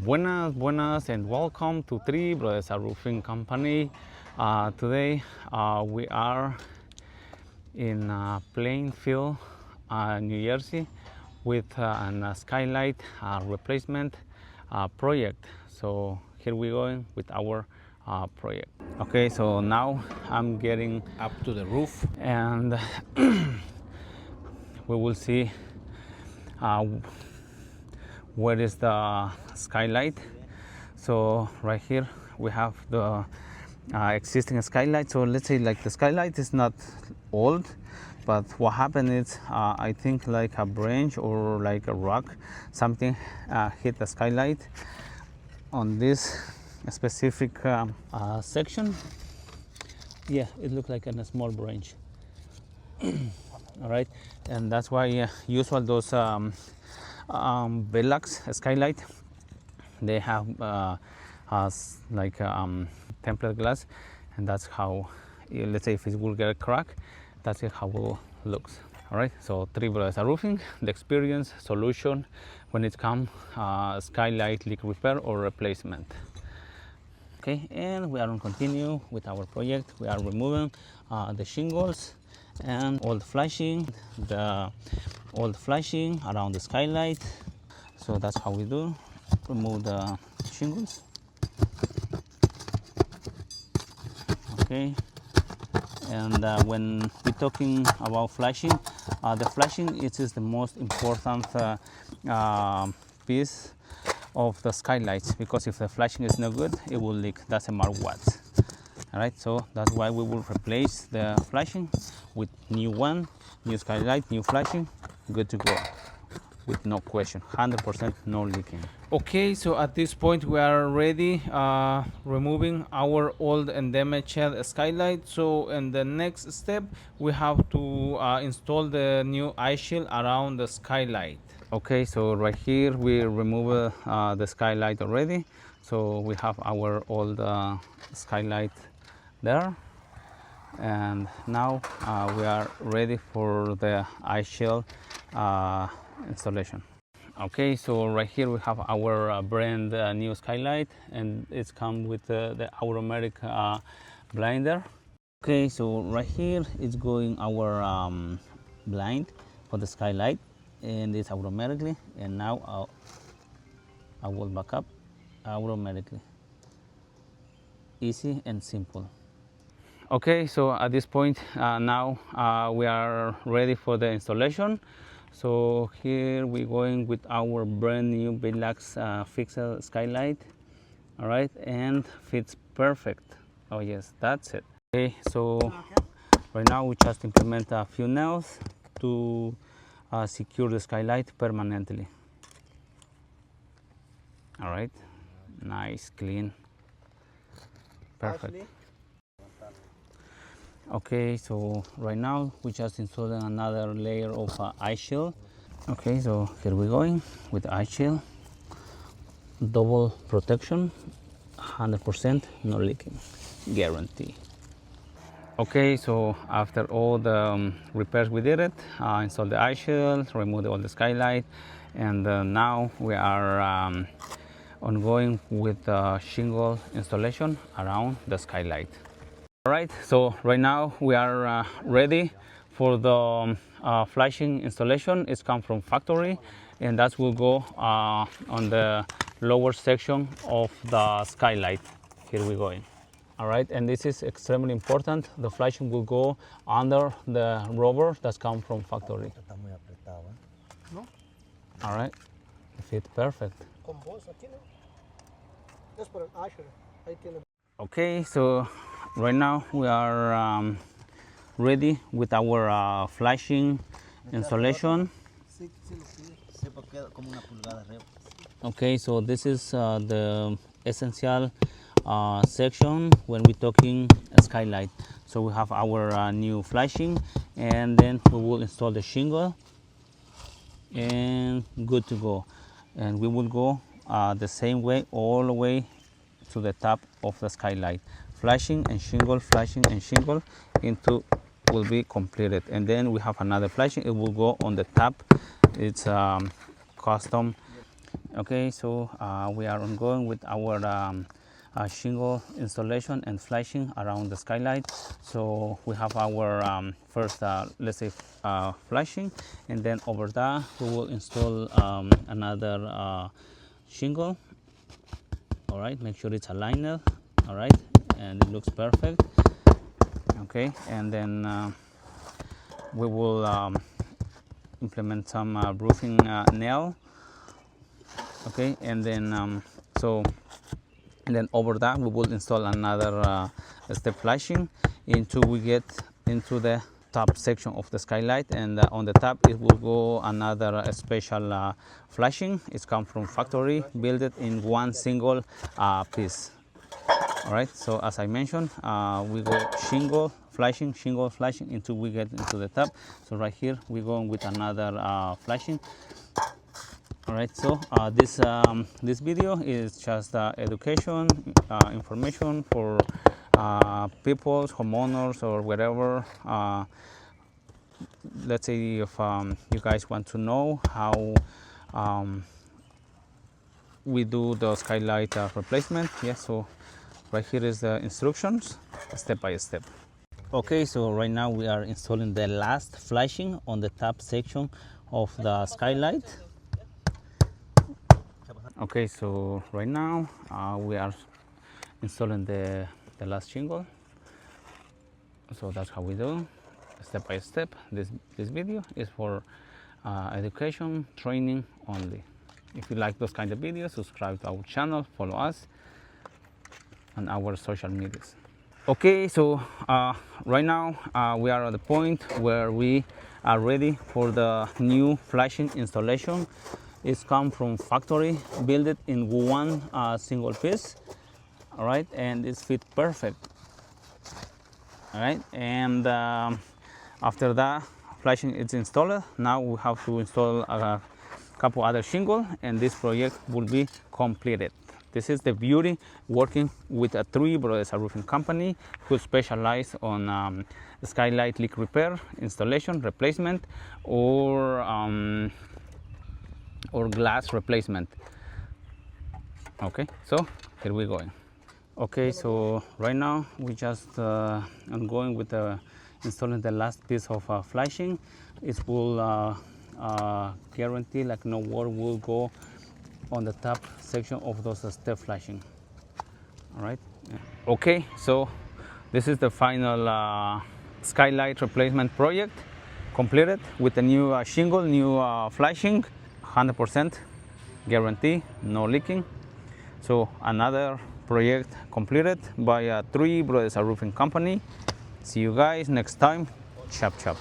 Buenas, and welcome to Three Brothers a Roofing Company. Today we are in Plainfield, New Jersey, with a skylight replacement project. So here we go with our project. Okay, so now I'm getting up to the roof, and we will see where is the skylight. So right here we have the existing skylight. So let's say like the skylight is not old, but what happened is I think like a branch or like a rock, something hit the skylight on this specific section. Yeah, it looked like a small branch. All right, and that's why usual those Velux skylight, they have like tempered glass, and that's how, let's say if it will get a crack, that's how it looks. All right, so Three Brothers Roofing, the experience solution when it comes skylight leak repair or replacement. Okay, and we are going to continue with our project. We are removing the shingles and all the flashing, around the skylight. So that's how we do. Remove the shingles. Okay, and when we're talking about flashing, the flashing is the most important piece of the skylights, because if the flashing is no good, it will leak. Doesn't matter what. All right, so that's why we will replace the flashing with new skylight, new flashing, good to go, with no question, 100% no leaking. Okay, so at this point we are ready removing our old and damaged skylight. So in the next step we have to install the new eye shield around the skylight. Okay, so right here we remove the skylight already. So we have our old skylight there, and now we are ready for the eye shield installation. Okay, so right here we have our brand new skylight, and it's come with the automatic blinder. Okay, so right here is going our blind for the skylight, and it's automatically, and now I will back up automatically. Easy and simple. Okay, so at this point now we are ready for the installation. So here we're going with our brand new Velux fixed skylight. All right, and fits perfect. Oh yes, that's it. Okay, so right now we just implement a few nails to secure the skylight permanently. All right, nice, clean, perfect. Okay, so right now we just installed another layer of eye shield. Okay, so here we're going with the eye shield, double protection, 100% no leaking, guarantee. Okay, so after all the repairs we did it, installed the eye shield, removed all the skylight, and now we are ongoing with the shingle installation around the skylight. All right, so right now we are ready for the flashing installation. It's come from factory, and that will go on the lower section of the skylight. Here we're going. All right, and this is extremely important. The flashing will go under the rubber that's come from factory. All right, fit perfect. Okay, so right now we are ready with our flashing installation. Okay, so this is the essential section when we're talking skylight. So we have our new flashing, and then we will install the shingle, and good to go. And we will go the same way all the way to the top of the skylight. Flashing and shingle into will be completed, and then we have another flashing. It will go on the top. It's custom Okay, so we are ongoing with our shingle installation and flashing around the skylight. So we have our first, let's say, flashing, and then over there we will install another shingle. All right, make sure it's aligned. All right, and it looks perfect. Okay, and then we will implement some roofing nail. Okay, and then and then over that we will install another step flashing until we get into the top section of the skylight, and on the top it will go another special flashing. It's come from factory, build it in one single piece. All right, so as I mentioned, we go shingle flashing until we get into the top. So right here we're going with another flashing. All right, so this video is just education, information for people, homeowners, or whatever. Let's say if you guys want to know how we do the skylight replacement, yes. So right here is the instructions, step by step. Okay, so right now we are installing the last flashing on the top section of the skylight. Okay, so right now we are installing the last shingle. So that's how we do, step by step. This video is for education, training only. If you like those kind of videos, subscribe to our channel, follow us on our social medias. Okay, so right now we are at the point where we are ready for the new flashing installation. It's come from factory, build it in one single piece. All right, and it's fit perfect. All right, and after that flashing is installed, now we have to install a couple other shingles, and this project will be completed. This is the beauty working with a Three Brothers roofing company who specialize on skylight leak repair, installation, replacement, or glass replacement. Okay, so here we go. Okay, so right now we just I'm going with installing the last piece of flashing. It will guarantee like no water will go on the top section of those step flashing. All right. Okay, so this is the final skylight replacement project completed with the new shingle, new flashing, 100% guarantee, no leaking. So another project completed by Three Brothers roofing company. See you guys next time. Chop chop.